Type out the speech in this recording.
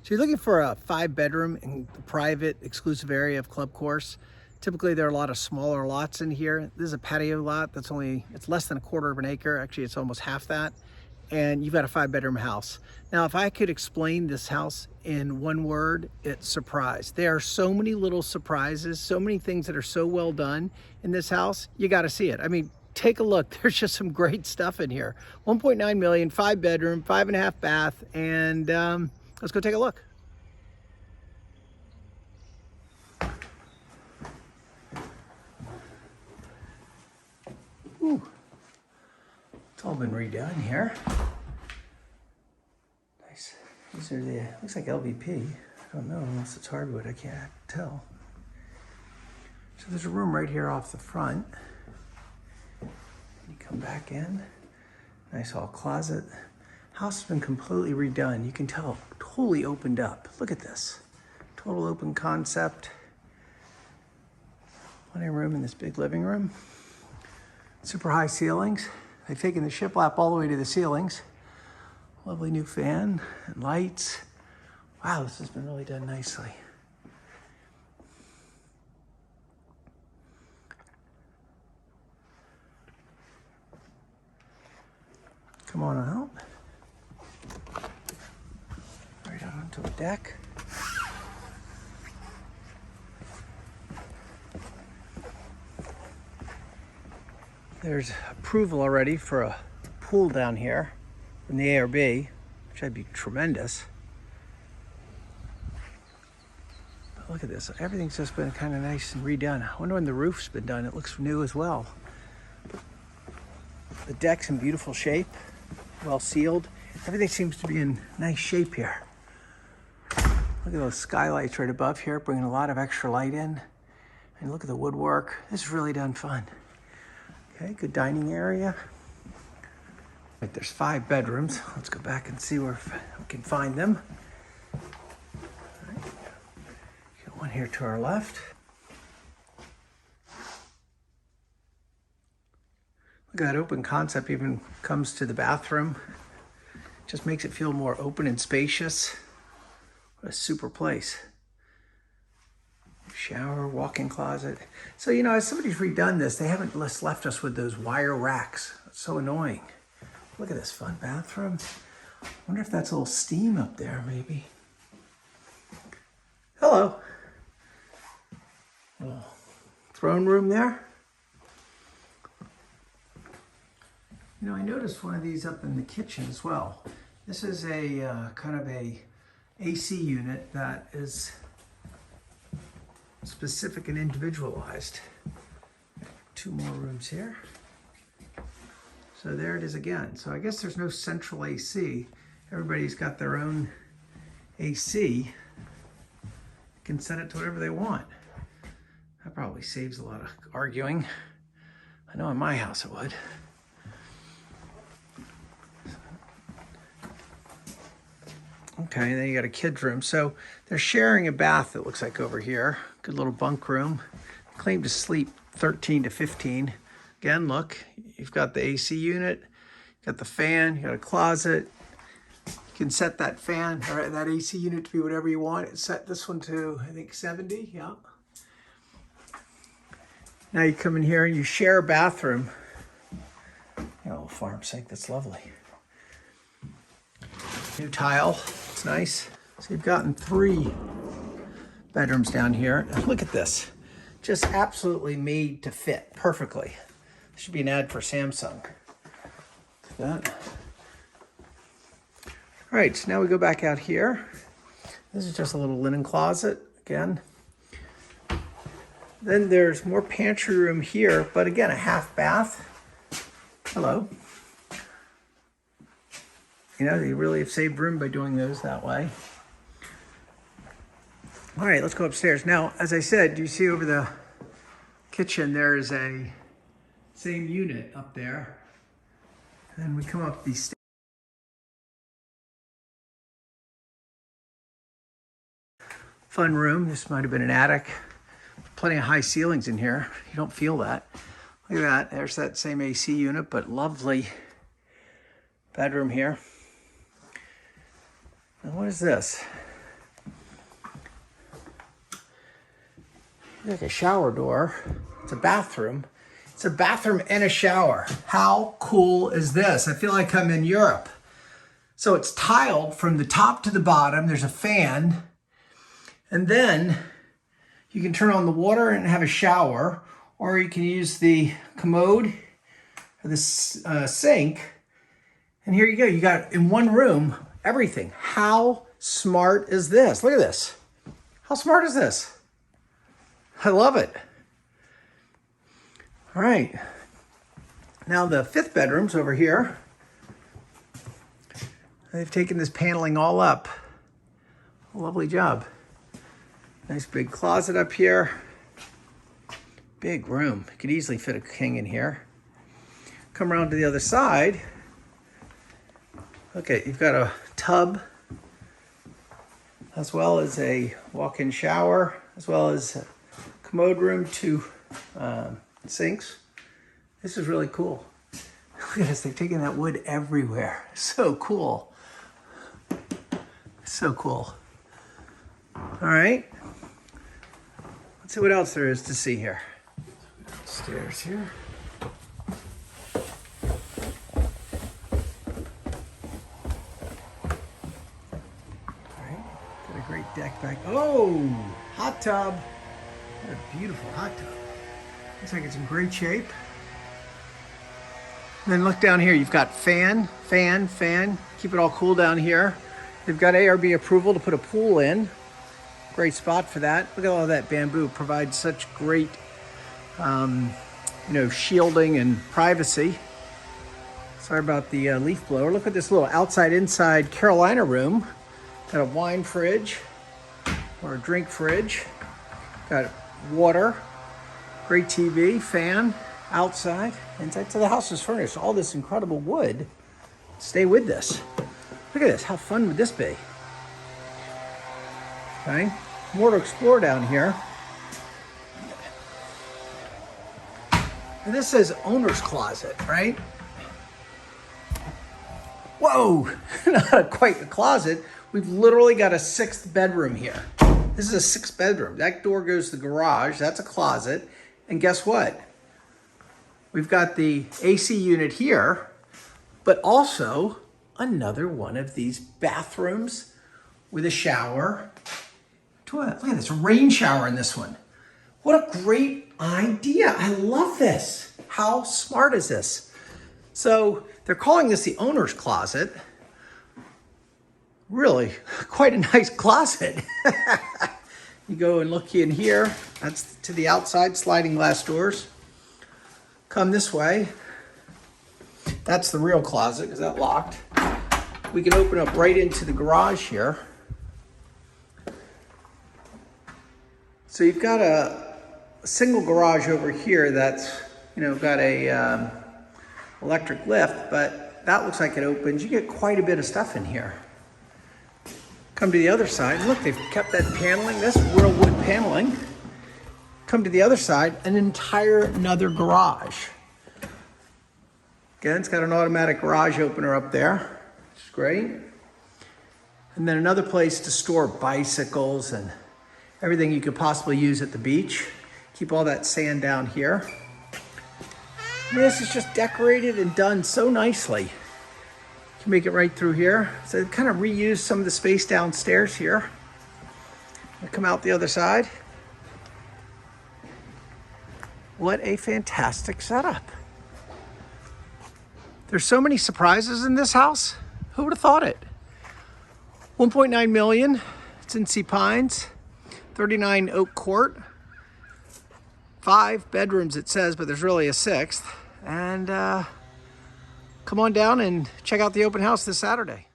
So you're looking for a 5-bedroom in the private exclusive area of Club Course. Typically there are a lot of smaller lots in here. This is a patio lot that's it's less than a quarter of an acre. Actually, it's almost half that. And you've got a 5-bedroom house. Now, if I could explain this house in one word, it's surprise. There are so many little surprises, so many things that are so well done in this house, you gotta see it. I mean, take a look. There's just some great stuff in here. 1.9 million, 5-bedroom, 5.5 bath, and let's go take a look. Ooh. It's all been redone here. Nice. These are the, looks like LVP. I don't know unless it's hardwood, I can't tell. So there's a room right here off the front. You come back in. Nice hall closet. House has been completely redone. You can tell, totally opened up. Look at this. Total open concept. Plenty of room in this big living room. Super high ceilings. They've taken the shiplap all the way to the ceilings. Lovely new fan and lights. Wow, this has been really done nicely. Come on out. Right out onto a deck. There's approval already for a pool down here from the ARB, which would be tremendous. But look at this, everything's just been kind of nice and redone. I wonder when the roof's been done. It looks new as well. The deck's in beautiful shape, well sealed. Everything seems to be in nice shape here. Look at those skylights right above here, bringing a lot of extra light in. And look at the woodwork. This is really done fun. Okay, good dining area. Right, there's 5 bedrooms. Let's go back and see where we can find them. All right. Got one here to our left. Look at that open concept even comes to the bathroom. Just makes it feel more open and spacious. What a super place. Shower, walk-in closet. So, you know, as somebody's redone this, they haven't just left us with those wire racks. It's so annoying. Look at this fun bathroom. I wonder if that's a little steam up there, maybe. Hello. Little throne room there. You know, I noticed one of these up in the kitchen as well. This is a kind of a AC unit that is specific and individualized. 2 more rooms here. So there it is again. So I guess there's no central AC. Everybody's got their own AC. Can set it to whatever they want. That probably saves a lot of arguing. I know in my house it would. Okay, then you got a kid's room. So they're sharing a bath, it looks like, over here. Good little bunk room. Claim to sleep 13 to 15. Again, look, you've got the AC unit, you've got the fan, you got a closet. You can set that fan, or that AC unit to be whatever you want. Set this one to, I think, 70, yeah. Now you come in here and you share a bathroom. You know, a farm sink, that's lovely. New tile, it's nice. So you've gotten 3 bedrooms down here. And look at this, just absolutely made to fit perfectly. This should be an ad for Samsung. Look at that. All right, so now we go back out here. This is just a little linen closet again. Then there's more pantry room here, but again, a half bath. Hello. You know, they really have saved room by doing those that way. All right, let's go upstairs. Now, as I said, you see over the kitchen, there is a same unit up there. And then we come up these stairs. Fun room. This might have been an attic. Plenty of high ceilings in here. You don't feel that. Look at that. There's that same AC unit, but lovely bedroom here. And what is this? like a shower door. It's a bathroom. It's a bathroom and a shower. How cool is this? I feel like I'm in Europe. So it's tiled from the top to the bottom. There's a fan. And then you can turn on the water and have a shower, or you can use the commode or the sink. And here you go. You got in one room, everything. How smart is this? Look at this. How smart is this? I love it. All right. Now the fifth bedroom's over here. They've taken this paneling all up. Lovely job. Nice big closet up here. Big room. Could easily fit a king in here. Come around to the other side. Okay, you've got a tub, as well as a walk-in shower, as well as a commode room, 2 sinks. This is really cool. Look at this, they've taken that wood everywhere. So cool. So cool. All right. Let's see what else there is to see here. Stairs here. Great deck back. Oh, hot tub. What a beautiful hot tub. Looks like it's in great shape. And then look down here. You've got fan. Keep it all cool down here. They've got ARB approval to put a pool in. Great spot for that. Look at all that bamboo. Provides such great, shielding and privacy. Sorry about the leaf blower. Look at this little outside-inside Carolina room. Got a wine fridge or a drink fridge. Got water, great TV, fan, outside. Inside, so the house is furnished. All this incredible wood. Stay with this. Look at this. How fun would this be? Okay, more to explore down here. And this says owner's closet, right? Whoa, not quite a closet. We've literally got a 6th bedroom here. This is a 6th bedroom. That door goes to the garage. That's a closet. And guess what? We've got the AC unit here, but also another one of these bathrooms with a shower. Look at this, rain shower in this one. What a great idea. I love this. How smart is this? So they're calling this the owner's closet. Really, quite a nice closet. You go and look in here. That's to the outside, sliding glass doors. Come this way. That's the real closet because that's locked. We can open up right into the garage here. So you've got a single garage over here that's, got a electric lift, but that looks like it opens. You get quite a bit of stuff in here. Come to the other side. Look, they've kept that paneling. That's real wood paneling. Come to the other side, another garage. Again, it's got an automatic garage opener up there, which is great. And then another place to store bicycles and everything you could possibly use at the beach. Keep all that sand down here. And this is just decorated and done so nicely. Make it right through here. So kind of reuse some of the space downstairs here. I'll come out the other side. What a fantastic setup. There's so many surprises in this house. Who would have thought it? 1.9 million. It's in Sea Pines. 39 Oak Court. 5 bedrooms it says, but there's really a 6th. And come on down and check out the open house this Saturday.